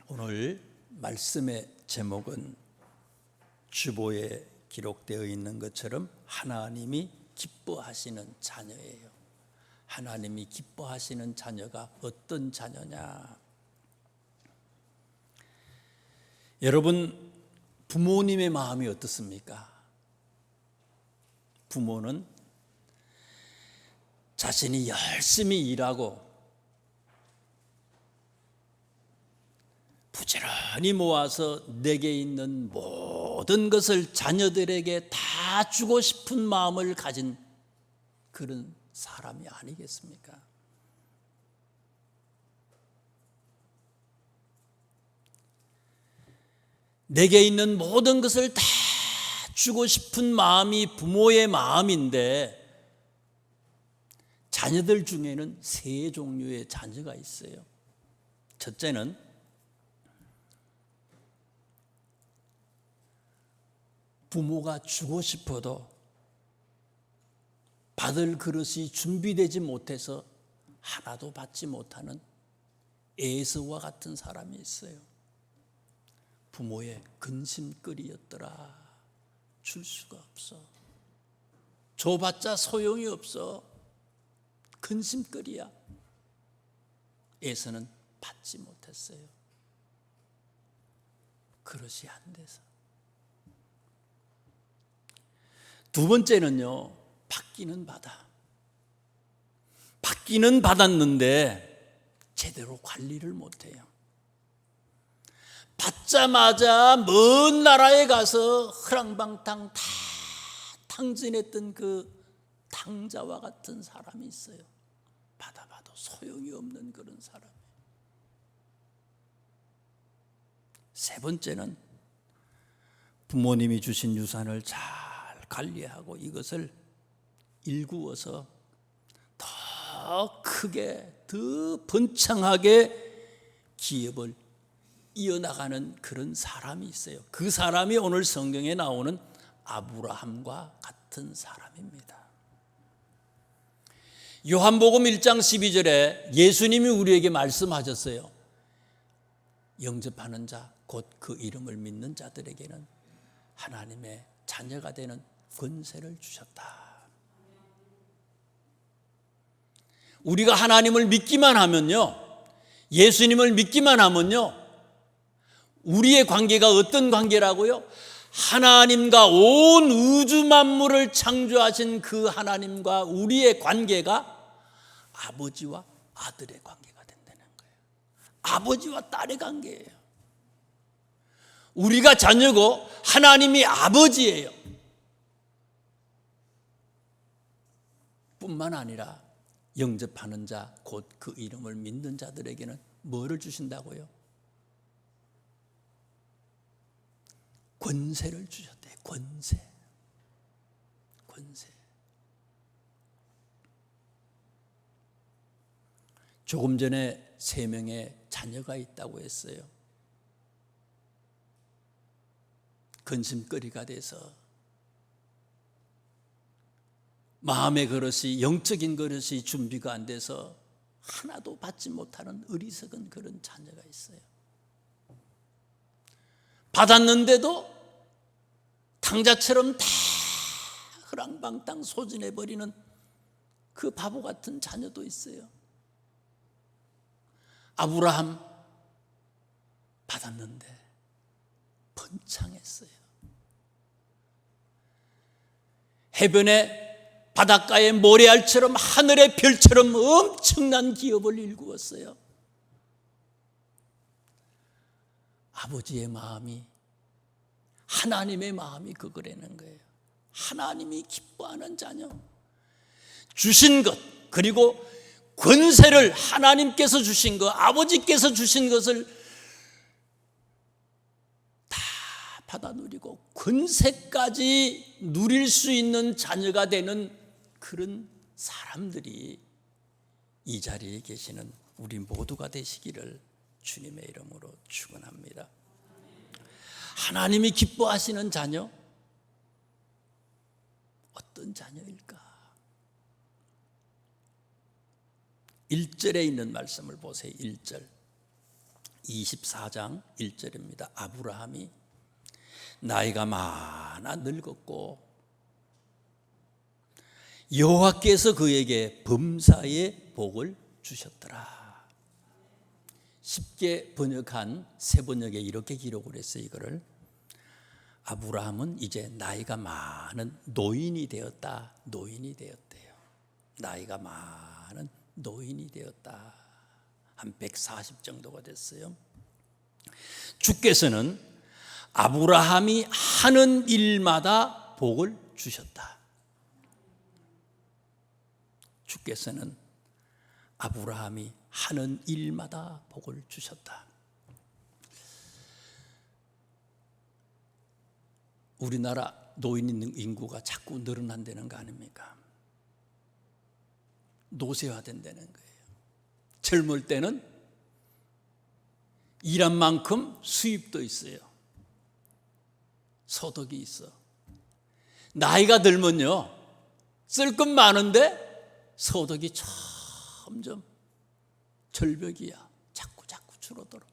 오늘 말씀의 제목은 주보에 기록되어 있는 것처럼 하나님이 기뻐하시는 자녀예요. 하나님이 기뻐하시는 자녀가 어떤 자녀냐? 여러분, 부모님의 마음이 어떻습니까? 부모는 자신이 열심히 일하고 부지런히 모아서 내게 있는 모든 것을 자녀들에게 다 주고 싶은 마음을 가진 그런 사람이 아니겠습니까? 내게 있는 모든 것을 다 주고 싶은 마음이 부모의 마음인데, 자녀들 중에는 세 종류의 자녀가 있어요. 첫째는 부모가 주고 싶어도 받을 그릇이 준비되지 못해서 하나도 받지 못하는 에서와 같은 사람이 있어요. 부모의 근심거리였더라. 줄 수가 없어. 줘봤자 소용이 없어. 근심거리야. 에서는 받지 못했어요. 그릇이 안 돼서. 두 번째는요, 받기는 받았는데 제대로 관리를 못해요. 받자마자 먼 나라에 가서 허랑방탕 다 탕진했던 그 탕자와 같은 사람이 있어요. 받아봐도 소용이 없는 그런 사람. 세 번째는 부모님이 주신 유산을 잘 관리하고 이것을 일구어서 더 크게, 더 번창하게 기업을 이어나가는 그런 사람이 있어요. 그 사람이 오늘 성경에 나오는 아브라함과 같은 사람입니다. 요한복음 1장 12절에 예수님이 우리에게 말씀하셨어요. 영접하는 자, 곧 그 이름을 믿는 자들에게는 하나님의 자녀가 되는 권세를 주셨다. 우리가 하나님을 믿기만 하면요, 예수님을 믿기만 하면요, 우리의 관계가 어떤 관계라고요? 하나님과 온 우주 만물을 창조하신 그 하나님과 우리의 관계가 아버지와 아들의 관계가 된다는 거예요. 아버지와 딸의 관계예요. 우리가 자녀고 하나님이 아버지예요. 뿐만 아니라 영접하는 자, 곧 그 이름을 믿는 자들에게는 뭐를 주신다고요? 권세를 주셨대요. 권세. 조금 전에 3명의 자녀가 있다고 했어요. 근심거리가 돼서 마음의 그릇이, 영적인 그릇이 준비가 안 돼서 하나도 받지 못하는 어리석은 그런 자녀가 있어요. 받았는데도 탕자처럼 다 허랑방탕 소진해버리는 그 바보 같은 자녀도 있어요. 아브라함 받았는데 번창했어요. 해변의 바닷가의 모래알처럼 하늘의 별처럼 엄청난 기업을 일구었어요. 아버지의 마음이, 하나님의 마음이 그거라는 거예요. 하나님이 기뻐하는 자녀, 주신 것, 그리고 권세를 하나님께서 주신 것, 아버지께서 주신 것을 다 받아 누리고 권세까지 누릴 수 있는 자녀가 되는 그런 사람들이 이 자리에 계시는 우리 모두가 되시기를 주님의 이름으로 축원합니다. 하나님이 기뻐하시는 자녀, 어떤 자녀일까? 1절에 있는 말씀을 보세요. 1절. 24장 1절입니다. 아브라함이 나이가 많아 늙었고 여호와께서 그에게 범사의 복을 주셨더라. 쉽게 번역한 새 번역에 이렇게 기록을 했어요. 이거를 아브라함은 이제 나이가 많은 노인이 되었다. 노인이 되었대요. 나이가 많은 노인이 되었다. 한 140 정도가 됐어요. 주께서는 아브라함이 하는 일마다 복을 주셨다. 주께서는 아브라함이 하는 일마다 복을 주셨다. 우리나라 노인 인구가 자꾸 늘어난다는 거 아닙니까? 노쇠화된다는 거예요. 젊을 때는 일한 만큼 수입도 있어요. 소득이 있어. 나이가 들면요, 쓸 건 많은데 소득이 점점 절벽이야. 자꾸 줄어들어.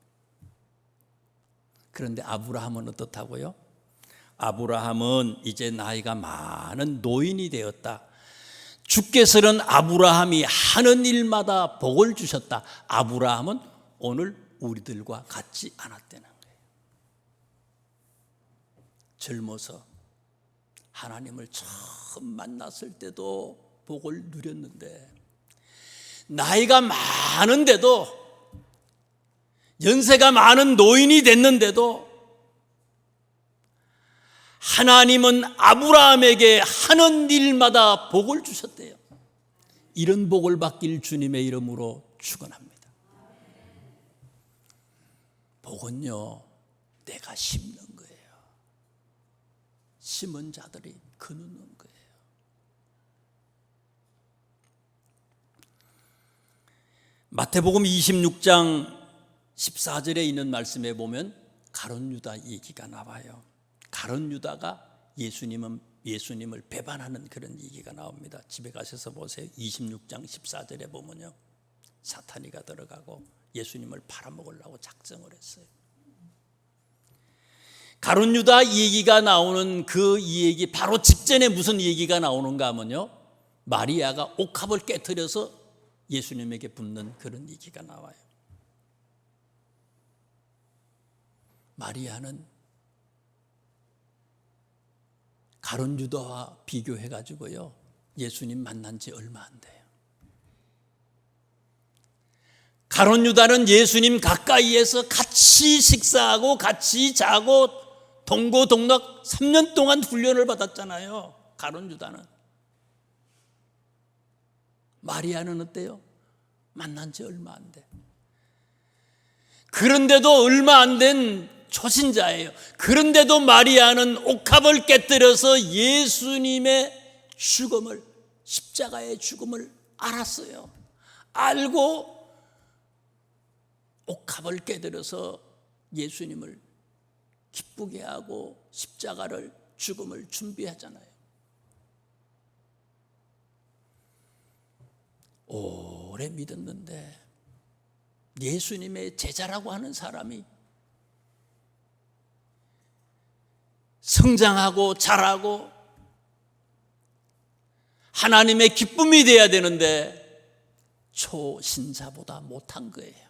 그런데 아브라함은 어떻다고요? 아브라함은 이제 나이가 많은 노인이 되었다. 주께서는 아브라함이 하는 일마다 복을 주셨다. 아브라함은 오늘 우리들과 같지 않았다는 거예요. 젊어서 하나님을 처음 만났을 때도 복을 누렸는데, 나이가 많은데도, 연세가 많은 노인이 됐는데도 하나님은 아브라함에게 하는 일마다 복을 주셨대요. 이런 복을 받길 주님의 이름으로 축원합니다. 복은요, 내가 심는 거예요. 심은 자들이 거두는 거예요. 마태복음 26장 14절에 있는 말씀에 보면 가룟 유다 얘기가 나와요. 가룟 유다가 예수님을 배반하는 그런 얘기가 나옵니다. 집에 가셔서 보세요. 26장 14절에 보면요, 사탄이가 들어가고 예수님을 팔아먹으려고 작정을 했어요. 가룟 유다 얘기가 나오는 그 얘기 바로 직전에 무슨 얘기가 나오는가 하면요, 마리아가 옥합을 깨트려서 예수님에게 붓는 그런 얘기가 나와요. 마리아는 가룟 유다와 비교해가지고요, 예수님 만난 지 얼마 안 돼요. 가룟 유다는 예수님 가까이에서 같이 식사하고 같이 자고 동고동락 3년 동안 훈련을 받았잖아요. 가룟 유다는. 마리아는 어때요? 만난 지 얼마 안 돼. 그런데도 얼마 안 된 초신자예요. 그런데도 마리아는 옥합을 깨뜨려서 예수님의 죽음을, 십자가의 죽음을 알았어요. 알고 옥합을 깨뜨려서 예수님을 기쁘게 하고 십자가를, 죽음을 준비하잖아요. 오래 믿었는데 예수님의 제자라고 하는 사람이 성장하고 자라고 하나님의 기쁨이 되어야 되는데 초신자보다 못한 거예요.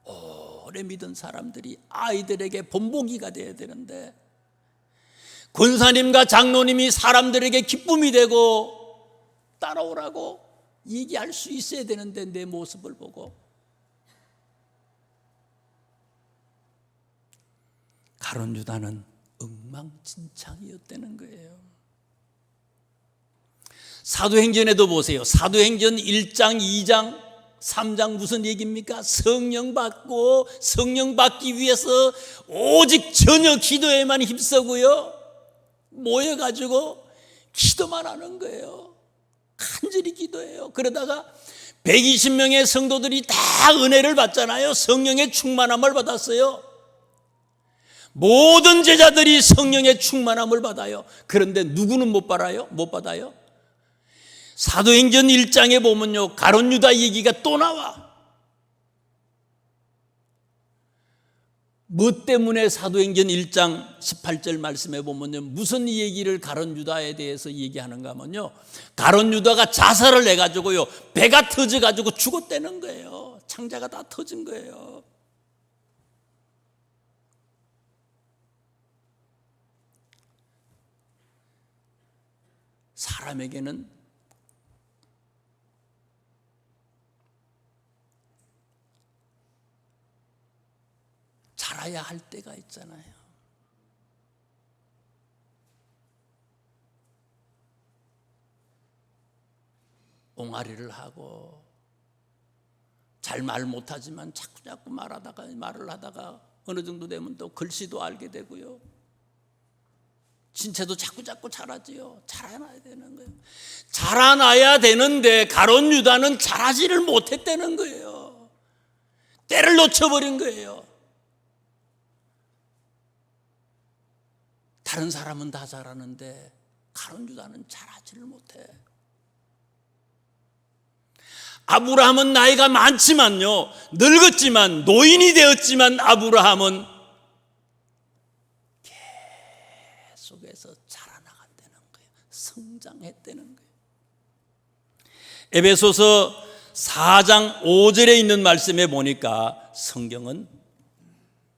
오래 믿은 사람들이 아이들에게 본보기가 되어야 되는데 권사님과 장로님이 사람들에게 기쁨이 되고 따라오라고 얘기할 수 있어야 되는데 내 모습을 보고 가룟 유다는 엉망진창이었다는 거예요. 사도행전에도 보세요. 사도행전 1장, 2장, 3장 무슨 얘기입니까? 성령 받고 성령 받기 위해서 오직 전혀 기도에만 힘쓰고요, 모여가지고 기도만 하는 거예요. 간절히 기도해요. 그러다가 120명의 성도들이 다 은혜를 받잖아요. 성령의 충만함을 받았어요. 모든 제자들이 성령의 충만함을 받아요. 그런데 누구는 못 받아요? 못 받아요? 사도행전 1장에 보면요, 가룟 유다 얘기가 또 나와. 뭐 때문에 사도행전 1장 18절 말씀에 보면요, 무슨 얘기를 가룟 유다에 대해서 얘기하는가 하면요, 가룟 유다가 자살을 해가지고요, 배가 터져가지고 죽었다는 거예요. 창자가 다 터진 거예요. 사람에게는 살아야 할 때가 있잖아요. 옹알이를 하고 잘 말 못하지만 자꾸 말을 하다가 어느 정도 되면 또 글씨도 알게 되고요. 신체도 자꾸 자라지요. 자라나야 되는 거예요. 자라나야 되는데 가룟 유다는 자라지를 못했다는 거예요. 때를 놓쳐버린 거예요. 다른 사람은 다 자라는데 가룟 유다는 자라지를 못해. 아브라함은 나이가 많지만요, 늙었지만, 노인이 되었지만 아브라함은 계속해서 자라나갔다는 거예요. 성장했다는 거예요. 에베소서 4장 5절에 있는 말씀에 보니까 성경은,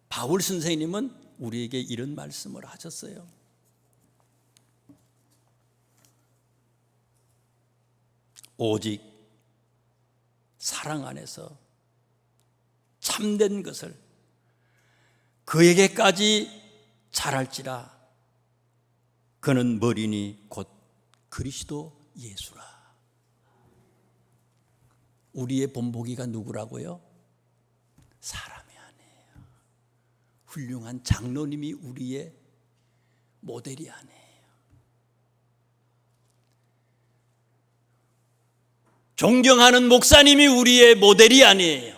바울 선생님은 우리에게 이런 말씀을 하셨어요. 오직 사랑 안에서 참된 것을 그에게까지 잘할지라. 그는 머리니 곧 그리스도 예수라. 우리의 본보기가 누구라고요? 사람이 아니에요. 훌륭한 장로님이 우리의 모델이 아니에요. 존경하는 목사님이 우리의 모델이 아니에요.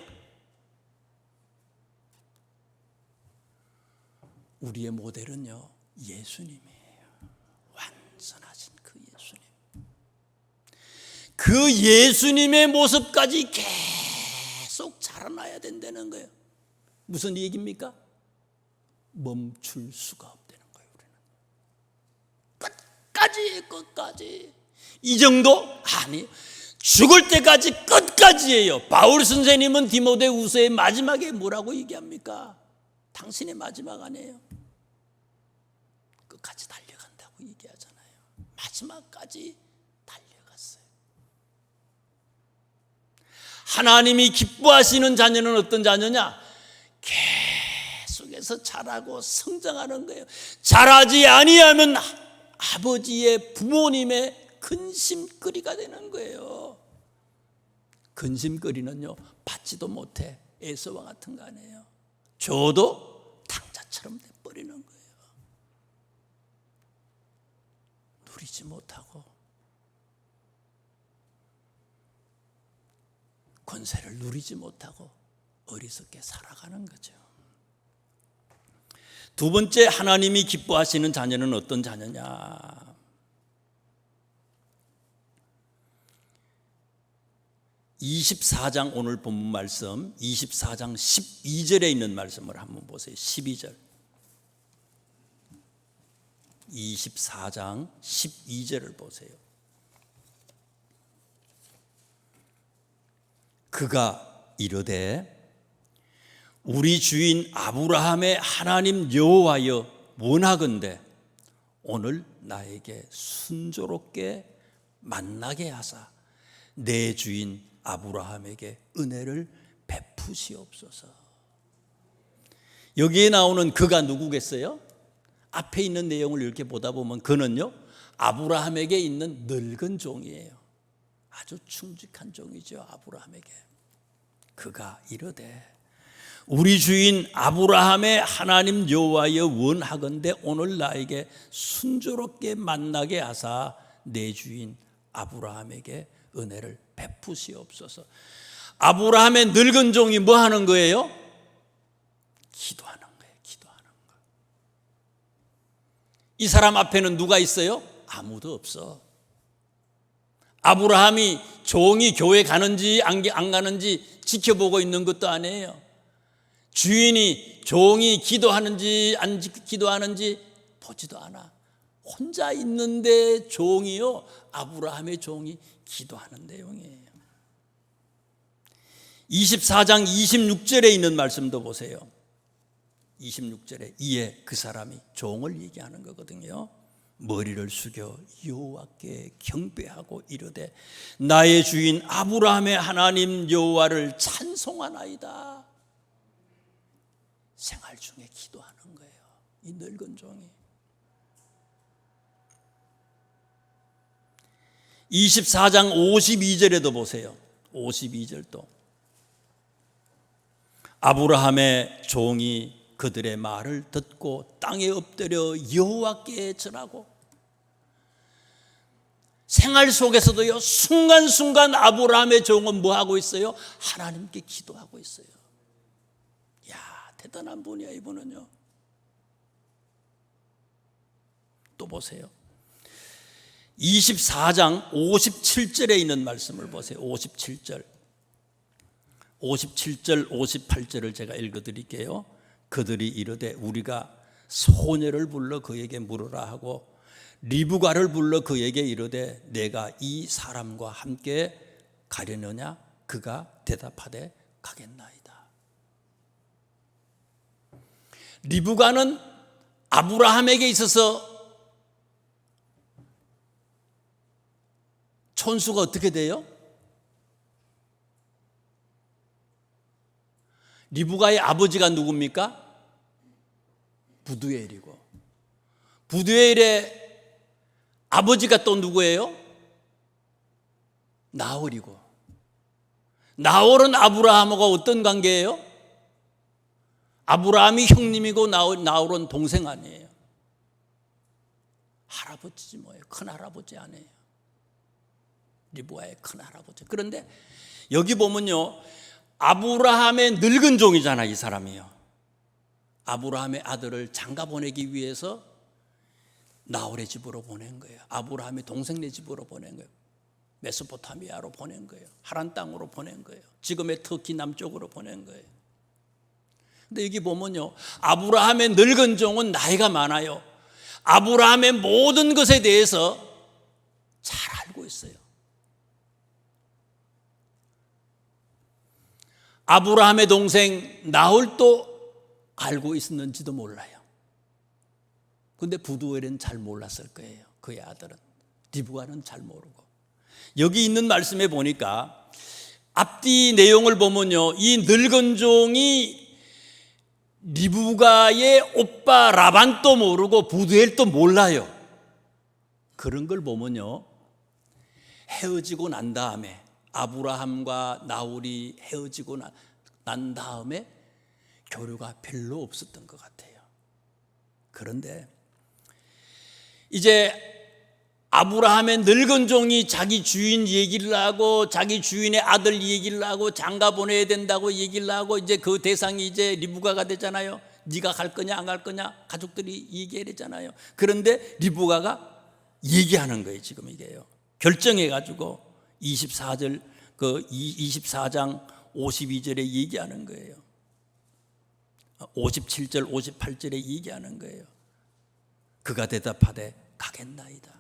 우리의 모델은요, 예수님이에요. 완전하신 그 예수님. 그 예수님의 모습까지 계속 자라나야 된다는 거예요. 무슨 얘기입니까? 멈출 수가 없다는 거예요. 우리는 끝까지 이 정도? 아니, 죽을 때까지 끝까지예요. 바울 선생님은 디모데후서의 마지막에 뭐라고 얘기합니까? 당신의 마지막 아니에요. 끝까지 달려간다고 얘기하잖아요. 마지막까지 달려갔어요. 하나님이 기뻐하시는 자녀는 어떤 자녀냐? 계속해서 자라고 성장하는 거예요. 자라지 아니하면 아버지의, 부모님의 근심거리가 되는 거예요. 근심거리는요, 받지도 못해. 에서와 같은 거 아니에요. 줘도 당자처럼 돼버리는 거예요. 누리지 못하고 권세를 누리지 못하고 어리석게 살아가는 거죠. 두 번째, 하나님이 기뻐하시는 자녀는 어떤 자녀냐? 24장 오늘 본문 말씀 24장 12절에 있는 말씀을 한번 보세요. 12절. 24장 12절을 보세요. 그가 이르되 우리 주인 아브라함의 하나님 여호와여 원하건대 오늘 나에게 순조롭게 만나게 하사 내 주인 아브라함에게 은혜를 베푸시옵소서. 여기에 나오는 그가 누구겠어요? 앞에 있는 내용을 이렇게 보다 보면 그는요, 아브라함에게 있는 늙은 종이에요. 아주 충직한 종이죠, 아브라함에게. 그가 이르되 우리 주인 아브라함의 하나님 여호와여 원하건대 오늘 나에게 순조롭게 만나게 하사 내 주인 아브라함에게 은혜를 베푸시옵소서. 아브라함의 늙은 종이 뭐 하는 거예요? 기도하는 거예요. 기도하는 거. 이 사람 앞에는 누가 있어요? 아무도 없어. 아브라함이 종이 교회 가는지 안 가는지 지켜보고 있는 것도 아니에요. 주인이 종이 기도하는지 안 기도하는지 보지도 않아. 혼자 있는데 종이요, 아브라함의 종이 기도하는 내용이에요. 24장 26절에 있는 말씀도 보세요. 26절에 이에 그 사람이 종을 얘기하는 거거든요. 머리를 숙여 여호와께 경배하고 이르되 나의 주인 아브라함의 하나님 여호와를 찬송하나이다. 생활 중에 기도하는 거예요, 이 늙은 종이. 24장 52절에도 보세요. 52절도 아브라함의 종이 그들의 말을 듣고 땅에 엎드려 여호와께 절하고. 생활 속에서도요, 순간순간 아브라함의 종은 뭐 하고 있어요? 하나님께 기도하고 있어요. 야, 대단한 분이야 이분은요. 또 보세요. 24장 57절에 있는 말씀을 보세요. 57절, 58절을 제가 읽어드릴게요. 그들이 이르되 우리가 소녀를 불러 그에게 물으라 하고 리브가를 불러 그에게 이르되 내가 이 사람과 함께 가려느냐? 그가 대답하되 가겠나이다. 리브가는 아브라함에게 있어서 촌수가 어떻게 돼요? 리브가의 아버지가 누굽니까? 부두엘이고, 부두엘의 아버지가 또 누구예요? 나홀이고, 나홀은 아브라함과 어떤 관계예요? 아브라함이 형님이고 나홀은 동생 아니에요? 할아버지지 뭐예요? 큰할아버지 아니에요? 리브가의 큰할아버지. 그런데 여기 보면요, 아브라함의 늙은 종이잖아 이 사람이요. 아브라함의 아들을 장가 보내기 위해서 나홀의 집으로 보낸 거예요. 아브라함의 동생네 집으로 보낸 거예요. 메소포타미아로 보낸 거예요. 하란 땅으로 보낸 거예요. 지금의 터키 남쪽으로 보낸 거예요. 근데 여기 보면요, 아브라함의 늙은 종은 나이가 많아요. 아브라함의 모든 것에 대해서 잘 알고 있어요. 아브라함의 동생 나홀도 알고 있었는지도 몰라요. 근데 부두엘은 잘 몰랐을 거예요. 그의 아들은. 리브가는 잘 모르고. 여기 있는 말씀에 보니까 앞뒤 내용을 보면요, 이 늙은 종이 리브가의 오빠 라반도 모르고 부두엘도 몰라요. 그런 걸 보면요, 헤어지고 난 다음에, 아브라함과 나홀이 헤어지고 난 다음에 교류가 별로 없었던 것 같아요. 그런데 이제 아브라함의 늙은 종이 자기 주인 얘기를 하고 자기 주인의 아들 얘기를 하고 장가 보내야 된다고 얘기를 하고, 이제 그 대상이 이제 리브가가 되잖아요. 네가 갈 거냐 안 갈 거냐 가족들이 얘기해야 되잖아요. 그런데 리브가가 얘기하는 거예요. 지금 이게요, 결정해가지고 24장 52절에 얘기하는 거예요. 57절 58절에 얘기하는 거예요. 그가 대답하되 가겠나이다.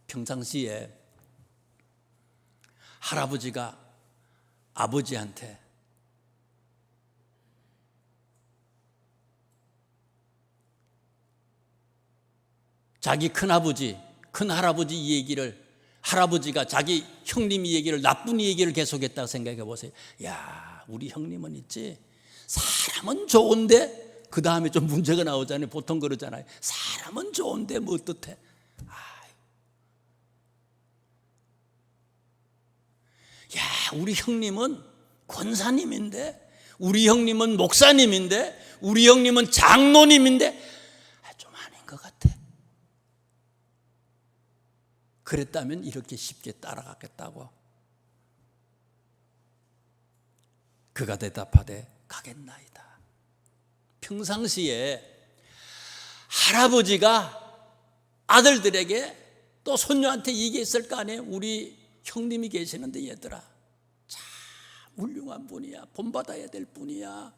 평상시에 할아버지가 아버지한테 자기 큰아버지, 큰할아버지 얘기를, 할아버지가 자기 형님 얘기를, 나쁜 얘기를 계속했다고 생각해 보세요. 야, 우리 형님은 있지, 사람은 좋은데 그 다음에 좀 문제가 나오잖아요. 보통 그러잖아요. 사람은 좋은데 뭐 어떻대? 야, 우리 형님은 권사님인데, 우리 형님은 목사님인데, 우리 형님은 장로님인데 좀 아닌 것 같아. 그랬다면 이렇게 쉽게 따라가겠다고. 그가 대답하되 가겠나이다. 평상시에 할아버지가 아들들에게 또 손녀한테 얘기했을 거 아니에요. 우리 형님이 계시는데 얘들아, 참 훌륭한 분이야. 본받아야 될 분이야.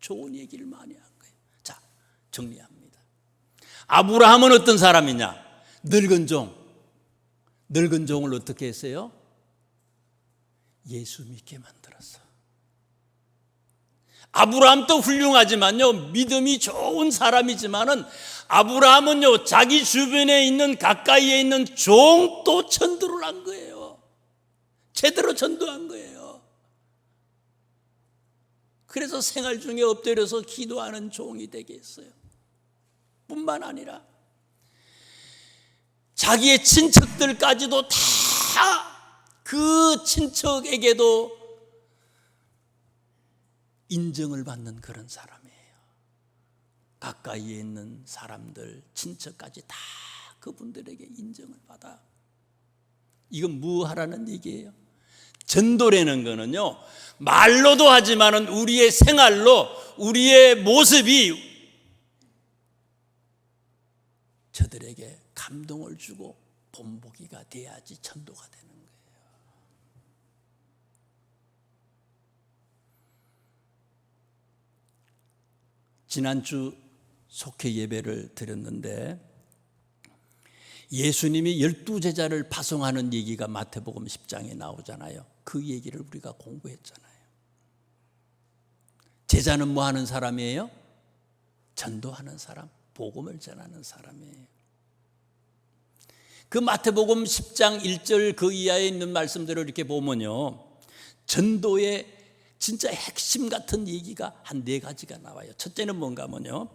좋은 얘기를 많이 한 거예요. 자, 정리합니다. 아브라함은 어떤 사람이냐? 늙은 종. 늙은 종을 어떻게 했어요? 예수 믿게 만들었어. 아브라함도 훌륭하지만요, 믿음이 좋은 사람이지만은 아브라함은요, 자기 주변에 있는 가까이에 있는 종도 전도를 한 거예요. 제대로 전도한 거예요. 그래서 생활 중에 엎드려서 기도하는 종이 되게 했어요. 뿐만 아니라 자기의 친척들까지도 다 그 친척에게도 인정을 받는 그런 사람이에요. 가까이에 있는 사람들, 친척까지 다 그분들에게 인정을 받아. 이건 뭐 하라는 얘기예요? 전도라는 거는요, 말로도 하지만은 우리의 생활로, 우리의 모습이 저들에게 감동을 주고 본보기가 돼야지 전도가 되는 거예요. 지난주 속회 예배를 드렸는데 예수님이 12제자를 파송하는 얘기가 마태복음 10장에 나오잖아요. 그 얘기를 우리가 공부했잖아요. 제자는 뭐 하는 사람이에요? 전도하는 사람, 복음을 전하는 사람이에요. 그 마태복음 10장 1절 그 이하에 있는 말씀들을 이렇게 보면요, 전도의 진짜 핵심 같은 얘기가 한 4가지가 나와요. 첫째는 뭔가 하면요,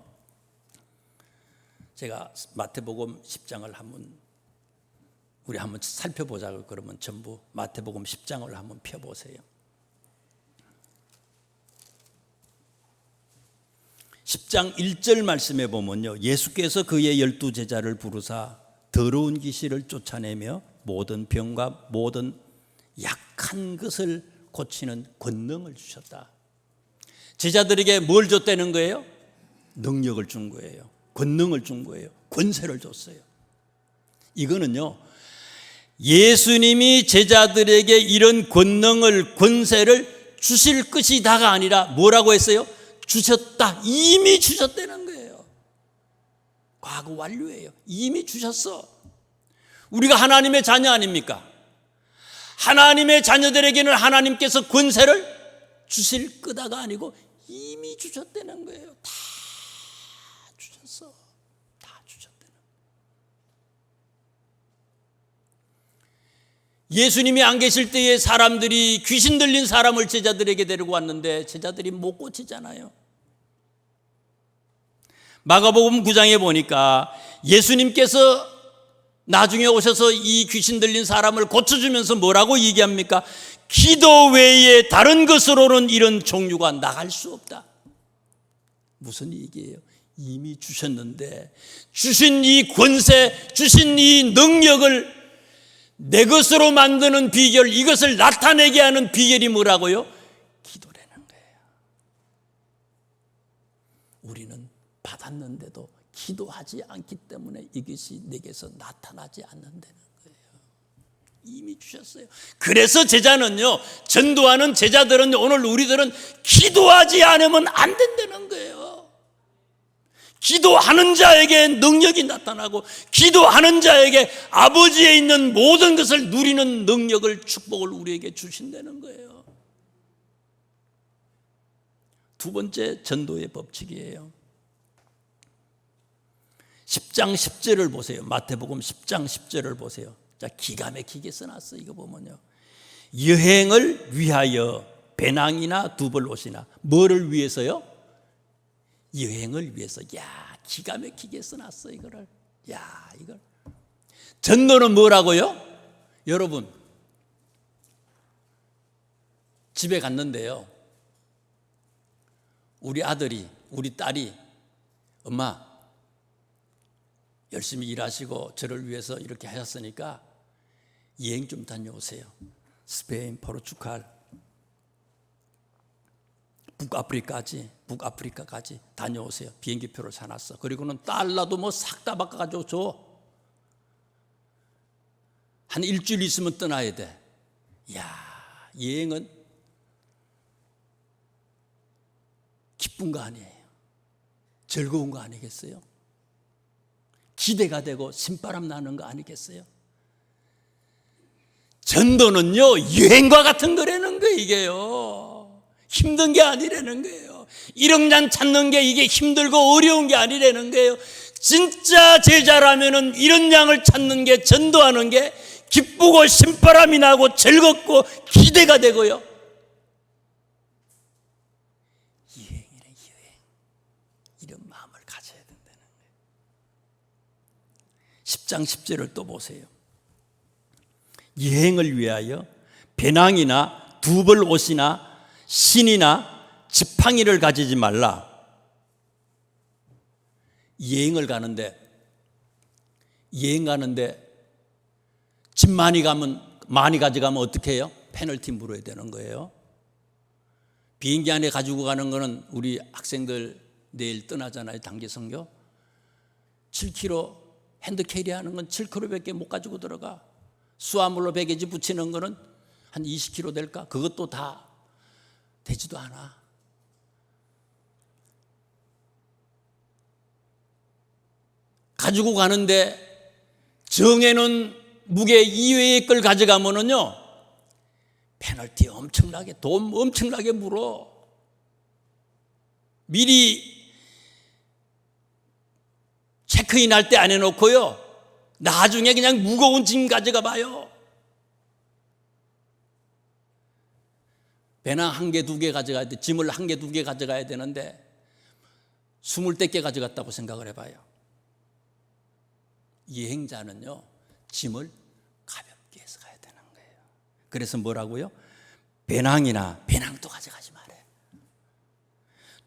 제가 마태복음 10장을 우리 한번 살펴보자고 그러면 전부 마태복음 10장을 한번 펴보세요. 10장 1절 말씀에 보면요, 예수께서 그의 12제자를 부르사 더러운 귀신을 쫓아내며 모든 병과 모든 약한 것을 고치는 권능을 주셨다. 제자들에게 뭘 줬다는 거예요? 능력을 준 거예요. 권능을 준 거예요. 권세를 줬어요. 이거는요, 예수님이 제자들에게 이런 권능을, 권세를 주실 것이다가 아니라 뭐라고 했어요? 주셨다. 이미 주셨다는 거예요. 과거 완료예요. 이미 주셨어. 우리가 하나님의 자녀 아닙니까? 하나님의 자녀들에게는 하나님께서 권세를 주실 거다가 아니고 이미 주셨다는 거예요. 다 주셨어. 다 주셨다는 거예요. 예수님이 안 계실 때에 사람들이 귀신 들린 사람을 제자들에게 데리고 왔는데 제자들이 못 고치잖아요. 마가복음 9장에 보니까 예수님께서 나중에 오셔서 이 귀신 들린 사람을 고쳐주면서 뭐라고 얘기합니까? 기도 외에 다른 것으로는 이런 종류가 나갈 수 없다. 무슨 얘기예요? 이미 주셨는데 주신 이 권세, 주신 이 능력을 내 것으로 만드는 비결, 이것을 나타내게 하는 비결이 뭐라고요? 기도라는 거예요. 우리는 받았는데도 기도하지 않기 때문에 이것이 내게서 나타나지 않는다는 거예요. 이미 주셨어요. 그래서 제자는요, 전도하는 제자들은, 오늘 우리들은 기도하지 않으면 안 된다는 거예요. 기도하는 자에게 능력이 나타나고 기도하는 자에게 아버지에 있는 모든 것을 누리는 능력을, 축복을 우리에게 주신다는 거예요. 두 번째 전도의 법칙이에요. 10장 10절을 보세요. 마태복음 10장 10절을 보세요. 자, 기가 막히게 써놨어. 이거 보면요, 여행을 위하여 배낭이나 두벌옷이나 뭐를 위해서요? 여행을 위해서. 야, 기가 막히게 써놨어 이거를. 야, 이걸 전도는 뭐라고요? 여러분, 집에 갔는데요, 우리 아들이, 우리 딸이, 엄마 열심히 일하시고 저를 위해서 이렇게 하셨으니까 여행 좀 다녀오세요. 스페인, 포르투갈, 북아프리카까지 다녀오세요. 비행기표를 사놨어. 그리고는 달러도 뭐 싹 다 바꿔가지고 줘. 한 일주일 있으면 떠나야 돼. 이야, 여행은 기쁜 거 아니에요. 즐거운 거 아니겠어요? 기대가 되고 신바람 나는 거 아니겠어요? 전도는요, 여행과 같은 거라는 거예요, 이게요. 힘든 게 아니라는 거예요. 이렁잔 찾는 게 이게 힘들고 어려운 게 아니라는 거예요. 진짜 제자라면은 이런 양을 찾는 게, 전도하는 게 기쁘고 신바람이 나고 즐겁고 기대가 되고요. 여행이래, 여행. 이런 마음을 가져야 된다는 거예요. 10장 10절을 또 보세요. 여행을 위하여 배낭이나 두벌 옷이나 신이나 지팡이를 가지지 말라. 여행 가는데 집 많이 가져가면 어떻게 해요? 페널티 물어야 되는 거예요. 비행기 안에 가지고 가는 거는 우리 학생들 내일 떠나잖아요. 단기 선교. 7kg 핸드 캐리하는 건 7kg밖에 못 가지고 들어가. 수화물로 배게지 붙이는 거는 한 20kg 될까? 그것도 다 되지도 않아. 가지고 가는데 정해놓은 무게 이외의 걸 가져가면은요, 페널티 엄청나게, 돈 엄청나게 물어. 미리 체크인 할 때 안 해놓고요, 나중에 그냥 무거운 짐 가져가 봐요. 배낭 1개, 2개 가져가야 돼. 짐을 1개, 2개 가져가야 되는데 20대 가져갔다고 생각을 해봐요. 여행자는요, 짐을 가볍게 해서 가야 되는 거예요. 그래서 뭐라고요? 배낭도 가져가지 말아요.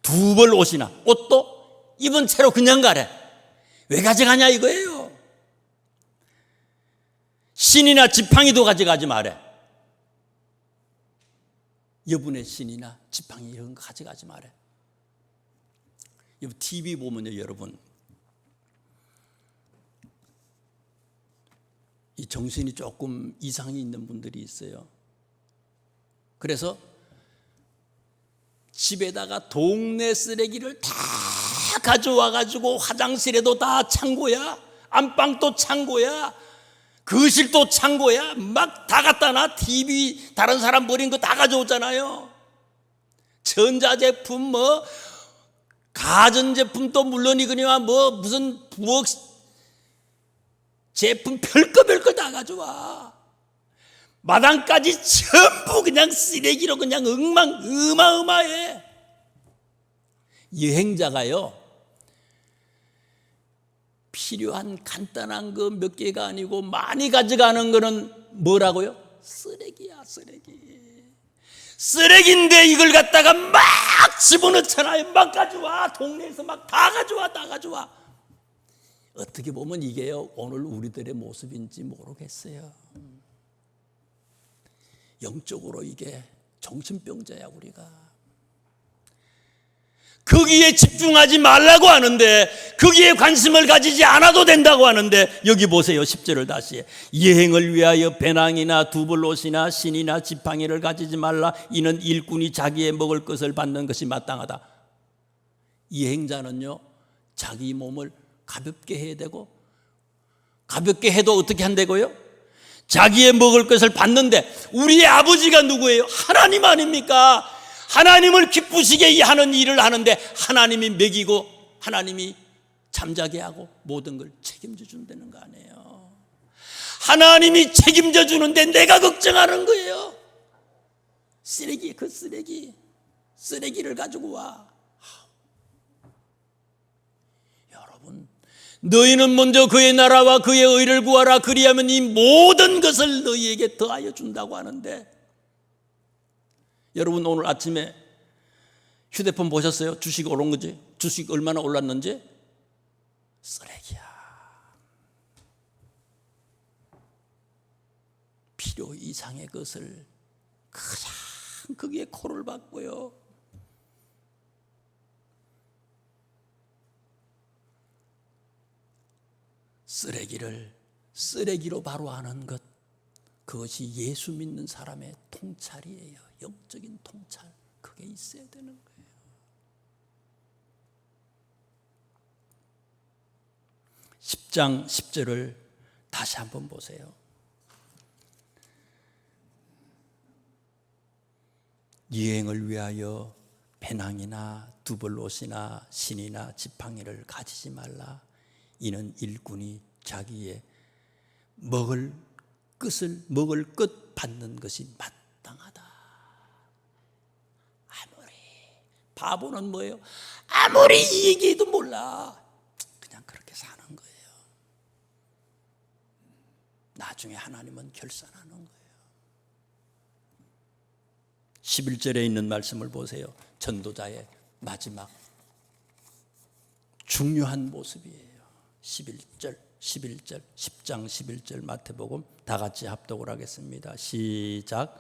두벌 옷이나 옷도 입은 채로 그냥 가래. 왜 가져가냐 이거예요. 신이나 지팡이도 가져가지 말아요. 여분의 신이나 지팡이 이런 거 가져가지 말아요. TV 보면요, 여러분, 이 정신이 조금 이상이 있는 분들이 있어요. 그래서 집에다가 동네 쓰레기를 다 가져와 가지고 화장실에도 다 창고야, 안방도 창고야, 거실도 창고야, 막 다 갖다 놔. TV 다른 사람 버린 거 다 가져오잖아요. 전자제품, 가전제품도 물론이거니와 무슨 부엌 제품 별거 다 가져와. 마당까지 전부 그냥 쓰레기로 그냥 어마어마해. 여행자가요, 필요한 간단한 거 몇 개가 아니고 많이 가져가는 거는 뭐라고요? 쓰레기야, 쓰레기. 쓰레기인데 이걸 갖다가 막 집어넣잖아요. 막 가져와. 동네에서 막 다 가져와. 어떻게 보면 이게요, 오늘 우리들의 모습인지 모르겠어요. 영적으로 이게 정신병자야, 우리가. 거기에 집중하지 말라고 하는데, 거기에 관심을 가지지 않아도 된다고 하는데, 여기 보세요. 10절을 다시. 여행을 위하여 배낭이나 두벌옷이나 신이나 지팡이를 가지지 말라. 이는 일꾼이 자기의 먹을 것을 받는 것이 마땅하다. 여행자는요, 자기 몸을 가볍게 해야 되고, 가볍게 해도 어떻게 한다고요? 자기의 먹을 것을 받는데, 우리의 아버지가 누구예요? 하나님 아닙니까? 하나님을 기쁘시게 하는 일을 하는데 하나님이 먹이고 하나님이 잠자게 하고 모든 걸 책임져 준다는 거 아니에요. 하나님이 책임져 주는데 내가 걱정하는 거예요. 쓰레기를 가지고 와. 여러분, 너희는 먼저 그의 나라와 그의 의를 구하라. 그리하면 이 모든 것을 너희에게 더하여 준다고 하는데, 여러분 오늘 아침에 휴대폰 보셨어요? 주식 오른 거지? 주식 얼마나 올랐는지? 쓰레기야. 필요 이상의 것을 그냥 거기에 코를 박고요. 쓰레기를 쓰레기로 바로 하는 것, 그것이 예수 믿는 사람의 통찰이에요. 영적인 통찰, 그게 있어야 되는 거예요. 10장 10절을 다시 한번 보세요. 여행을 위하여 배낭이나 두벌옷이나 신이나 지팡이를 가지지 말라. 이는 일꾼이 자기의 먹을 것 받는 것이 마땅하다. 아무리 바보는 뭐예요? 아무리 얘기해도 몰라. 그냥 그렇게 사는 거예요. 나중에 하나님은 결산하는 거예요. 11절에 있는 말씀을 보세요. 전도자의 마지막 중요한 모습이에요. 11절 10장 11절 마태복음 다 같이 합독을 하겠습니다. 시작.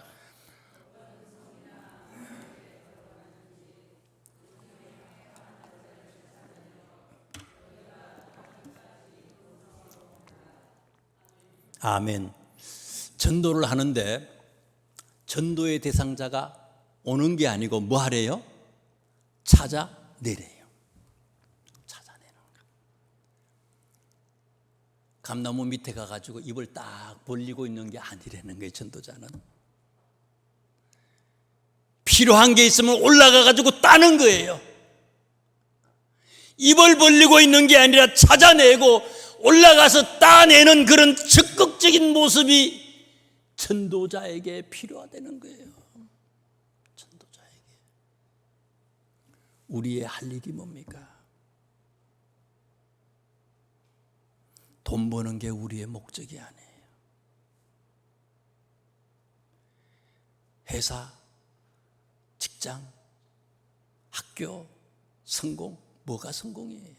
아멘. 전도를 하는데 전도의 대상자가 오는 게 아니고 뭐 하래요? 찾아내래요. 찾아내는 거. 감나무 밑에 가가지고 입을 딱 벌리고 있는 게 아니라는 거예요. 전도자는 필요한 게 있으면 올라가가지고 따는 거예요. 입을 벌리고 있는 게 아니라 찾아내고 올라가서 따내는 그런 적극적인 모습이 전도자에게 필요하다는 거예요. 전도자에게. 우리의 할 일이 뭡니까? 돈 버는 게 우리의 목적이 아니에요. 회사, 직장, 학교, 성공, 뭐가 성공이에요?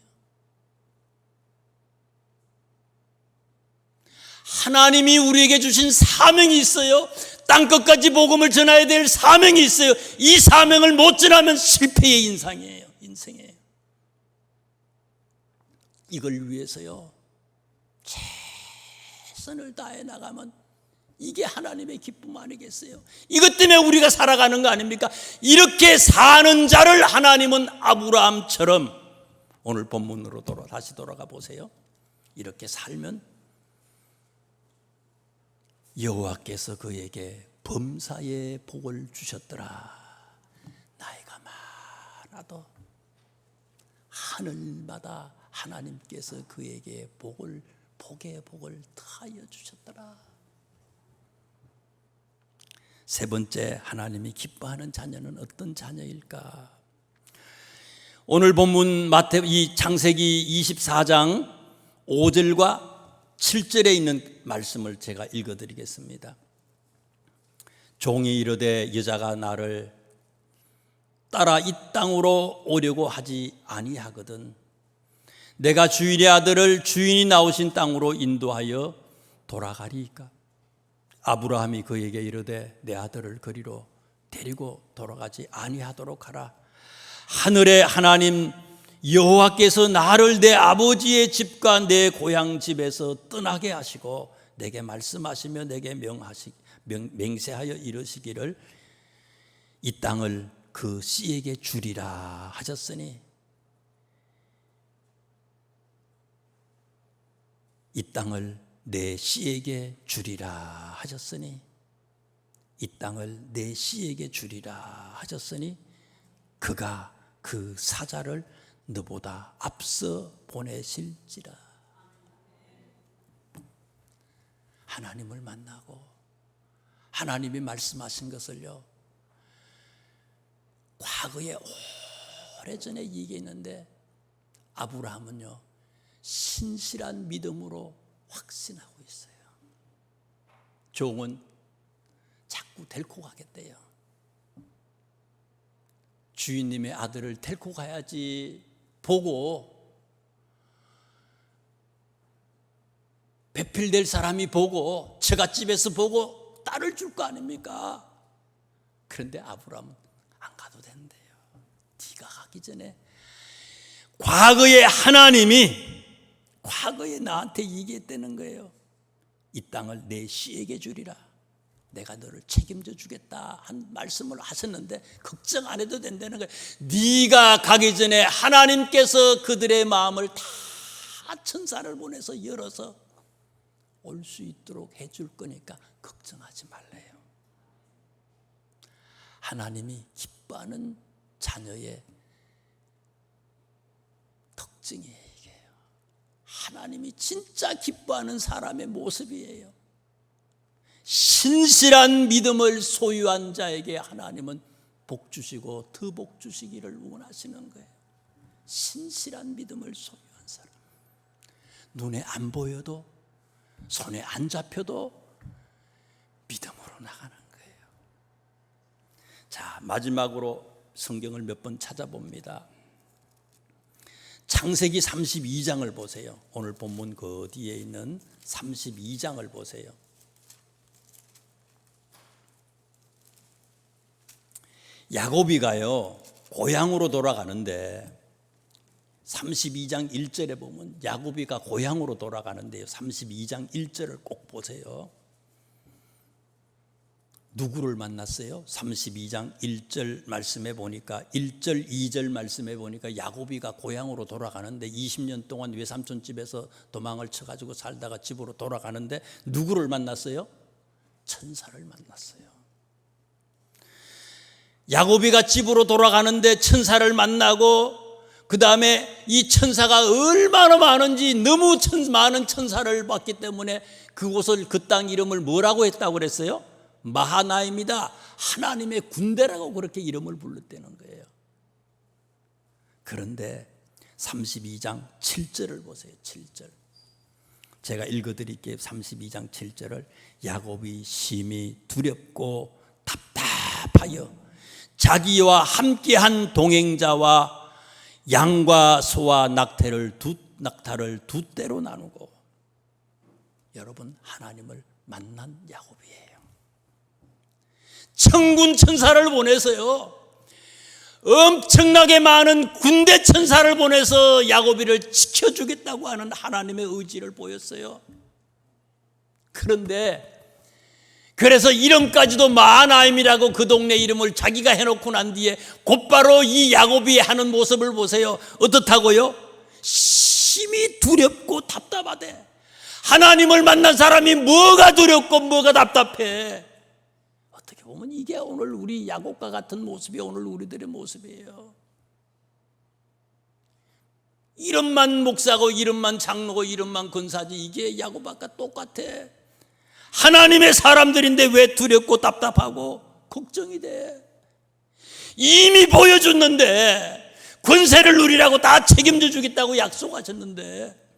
하나님이 우리에게 주신 사명이 있어요. 땅끝까지 복음을 전해야 될 사명이 있어요. 이 사명을 못 전하면 실패의 인생이에요. 이걸 위해서요 최선을 다해 나가면 이게 하나님의 기쁨 아니겠어요? 이것 때문에 우리가 살아가는 거 아닙니까? 이렇게 사는 자를 하나님은 아브라함처럼, 오늘 본문으로 다시 돌아가 보세요. 이렇게 살면 여호와께서 그에게 범사의 복을 주셨더라. 나이가 많아도 하늘마다 하나님께서 그에게 복의 복을 더하여 주셨더라. 세 번째, 하나님이 기뻐하는 자녀는 어떤 자녀일까? 오늘 본문 이 창세기 24장 5절과 7절에 있는 말씀을 제가 읽어드리겠습니다. 종이 이르되 여자가 나를 따라 이 땅으로 오려고 하지 아니하거든 내가 주인의 아들을 주인이 나오신 땅으로 인도하여 돌아가리이까? 아브라함이 그에게 이르되 내 아들을 그리로 데리고 돌아가지 아니하도록 하라. 하늘의 하나님 여호와께서 나를 내 아버지의 집과 내 고향 집에서 떠나게 하시고 내게 말씀하시며 내게 맹세하여 이르시기를 이 땅을 그 씨에게 주리라 하셨으니, 이 땅을 내 씨에게 주리라 하셨으니, 이 땅을 내 씨에게 주리라 하셨으니 그가 그 사자를 너보다 앞서 보내실지라. 하나님을 만나고 하나님이 말씀하신 것을요 과거에 오래전에 얘기했는데 아브라함은요 신실한 믿음으로 확신하고 있어요. 종은 자꾸 데리고 가겠대요. 주인님의 아들을 데리고 가야지 보고, 배필될 사람이 보고, 처갓집에서 보고 딸을 줄 거 아닙니까? 그런데 아브라함은 안 가도 된대요. 네가 가기 전에 과거에 하나님이 과거에 나한테 얘기했다는 거예요. 이 땅을 내 씨에게 주리라. 내가 너를 책임져 주겠다 한 말씀을 하셨는데 걱정 안 해도 된다는 거예요. 네가 가기 전에 하나님께서 그들의 마음을 다 천사를 보내서 열어서 올 수 있도록 해줄 거니까 걱정하지 말래요. 하나님이 기뻐하는 자녀의 특징이에요. 이게요. 하나님이 진짜 기뻐하는 사람의 모습이에요. 신실한 믿음을 소유한 자에게 하나님은 복 주시고 더 복 주시기를 원하시는 거예요. 신실한 믿음을 소유한 사람. 눈에 안 보여도 손에 안 잡혀도 믿음으로 나가는 거예요. 자, 마지막으로 성경을 몇 번 찾아봅니다. 창세기 32장을 보세요. 오늘 본문 그 뒤에 있는 32장을 보세요. 야곱이가요 고향으로 돌아가는데 32장 1절에 보면 야곱이가 고향으로 돌아가는데요 32장 1절을 꼭 보세요. 누구를 만났어요? 32장 1절 말씀에 보니까 1절 2절 말씀에 보니까 야곱이가 고향으로 돌아가는데 20년 동안 외삼촌 집에서 도망을 쳐가지고 살다가 집으로 돌아가는데 누구를 만났어요? 천사를 만났어요. 야곱이가 집으로 돌아가는데 천사를 만나고 그 다음에 이 천사가 얼마나 많은지 너무 많은 천사를 봤기 때문에 그곳을 그 땅 이름을 뭐라고 했다고 그랬어요? 마하나임이다. 하나님의 군대라고 그렇게 이름을 불렀다는 거예요. 그런데 32장 7절을 보세요. 7절. 제가 읽어드릴게요. 32장 7절을. 야곱이 심히 두렵고 답답하여 자기와 함께한 동행자와 양과 소와 낙타를 두 떼로 나누고. 여러분, 하나님을 만난 야곱이에요. 천군 천사를 보내서요 엄청나게 많은 군대 천사를 보내서 야곱이를 지켜주겠다고 하는 하나님의 의지를 보였어요. 그런데 그래서 이름까지도 마하나임이라고 그 동네 이름을 자기가 해놓고 난 뒤에 곧바로 이 야곱이 하는 모습을 보세요. 어떻다고요? 심히 두렵고 답답하대. 하나님을 만난 사람이 뭐가 두렵고 뭐가 답답해. 어떻게 보면 이게 오늘 우리 야곱과 같은 모습이 오늘 우리들의 모습이에요. 이름만 목사고 이름만 장로고 이름만 권사지 이게 야곱과 똑같아. 하나님의 사람들인데 왜 두렵고 답답하고 걱정이 돼? 이미 보여줬는데 권세를 누리라고 다 책임져 주겠다고 약속하셨는데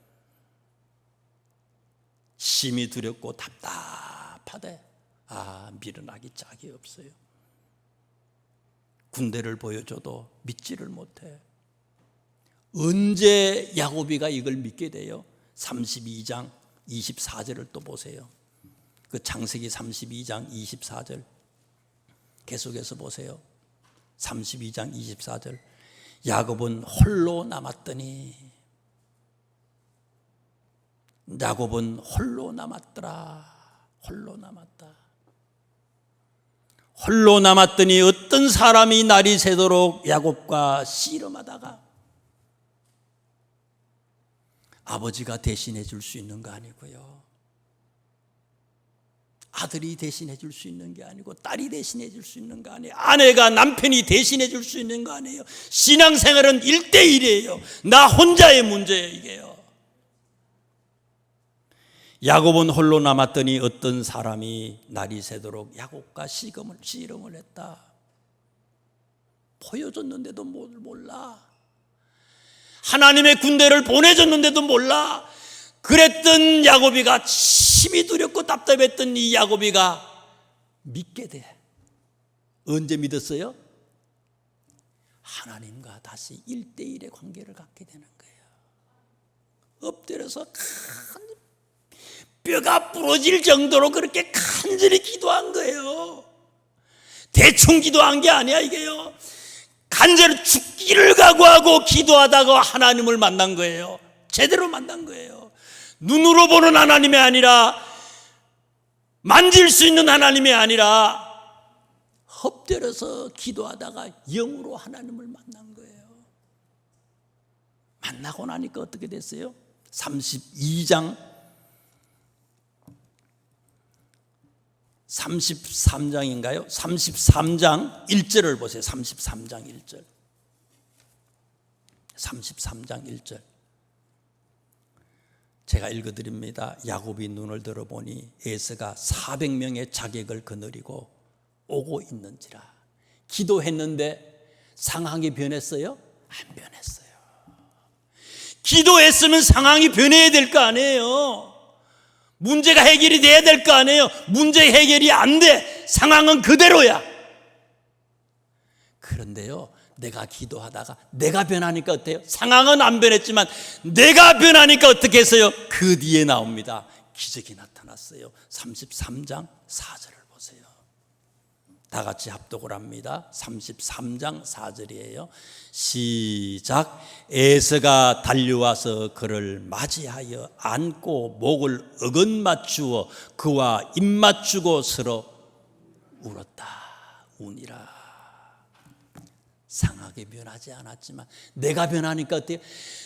심히 두렵고 답답하대. 밀어나기 짝이 없어요. 군대를 보여줘도 믿지를 못해. 언제 야곱이가 이걸 믿게 돼요? 32장 24절을 또 보세요. 그 창세기 32장 24절 계속해서 보세요. 32장 24절. 야곱은 홀로 남았더니 야곱은 홀로 남았더라. 홀로 남았다. 홀로 남았더니 어떤 사람이 날이 새도록 야곱과 씨름하다가 아버지가 대신해 줄 수 있는 거 아니고요. 아들이 대신해 줄 수 있는 게 아니고 딸이 대신해 줄 수 있는 거 아니에요. 아내가 남편이 대신해 줄 수 있는 거 아니에요. 신앙생활은 1대1이에요. 나 혼자의 문제예요. 이게요. 야곱은 홀로 남았더니 어떤 사람이 날이 새도록 야곱과 씨름을 했다. 보여줬는데도 몰라. 하나님의 군대를 보내줬는데도 몰라. 그랬던 야곱이가 심히 두렵고 답답했던 이 야곱이가 믿게 돼. 언제 믿었어요? 하나님과 다시 1대1의 관계를 갖게 되는 거예요. 엎드려서 뼈가 부러질 정도로 그렇게 간절히 기도한 거예요. 대충 기도한 게 아니야 이게요. 간절히 죽기를 각오하고 기도하다가 하나님을 만난 거예요. 제대로 만난 거예요. 눈으로 보는 하나님이 아니라 만질 수 있는 하나님이 아니라 엎드려서 기도하다가 영으로 하나님을 만난 거예요. 만나고 나니까 어떻게 됐어요? 32장 33장인가요? 33장 1절을 보세요. 33장 1절. 33장 1절. 제가 읽어드립니다. 야곱이 눈을 들어보니 에서가 400명의 자객을 거느리고 오고 있는지라. 기도했는데 상황이 변했어요? 안 변했어요. 기도했으면 상황이 변해야 될 거 아니에요. 문제가 해결이 돼야 될 거 아니에요. 문제 해결이 안 돼. 상황은 그대로야. 그런데요, 내가 기도하다가 내가 변하니까 어때요? 상황은 안 변했지만 내가 변하니까 어떻게 했어요? 그 뒤에 나옵니다. 기적이 나타났어요. 33장 4절을 보세요. 다 같이 합독을 합니다. 33장 4절이에요. 시작. 에서가 달려와서 그를 맞이하여 안고 목을 어긋맞추어 그와 입맞추고 서로 울었다. 우니라. 상황이 변하지 않았지만 내가 변하니까 어때요?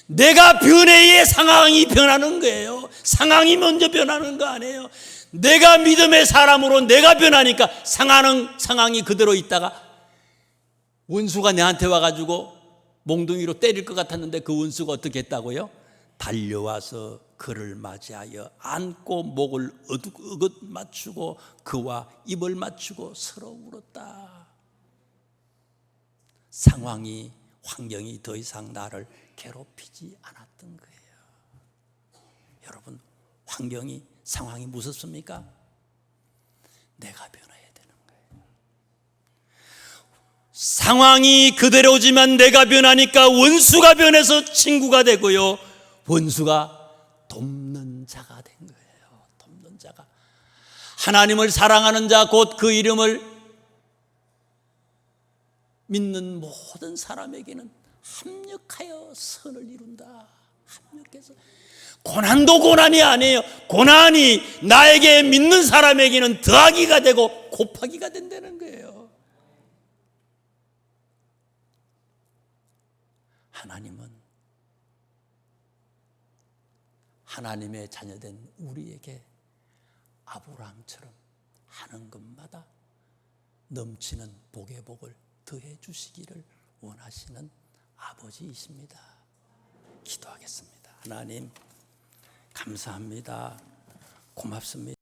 내가 변해야 상황이 변하는 거예요. 상황이 먼저 변하는 거 아니에요. 내가 믿음의 사람으로 내가 변하니까 상황이 그대로 있다가 원수가 내한테 와가지고 몽둥이로 때릴 것 같았는데 그 원수가 어떻게 했다고요? 달려와서 그를 맞이하여 안고 목을 어긋 맞추고 그와 입을 맞추고 서로 울었다. 상황이, 환경이 더 이상 나를 괴롭히지 않았던 거예요. 여러분, 환경이, 상황이 무섭습니까? 내가 변해야 되는 거예요. 상황이 그대로지만 내가 변하니까 원수가 변해서 친구가 되고요, 원수가 돕는 자가 된 거예요. 돕는 자가. 하나님을 사랑하는 자, 곧 그 이름을 믿는 모든 사람에게는 합력하여 선을 이룬다. 합력해서. 고난도 고난이 아니에요. 고난이 나에게 믿는 사람에게는 더하기가 되고 곱하기가 된다는 거예요. 하나님은 하나님의 자녀된 우리에게 아브라함처럼 하는 것마다 넘치는 복의 복을 더해 주시기를 원하시는 아버지이십니다. 기도하겠습니다. 하나님, 감사합니다. 고맙습니다.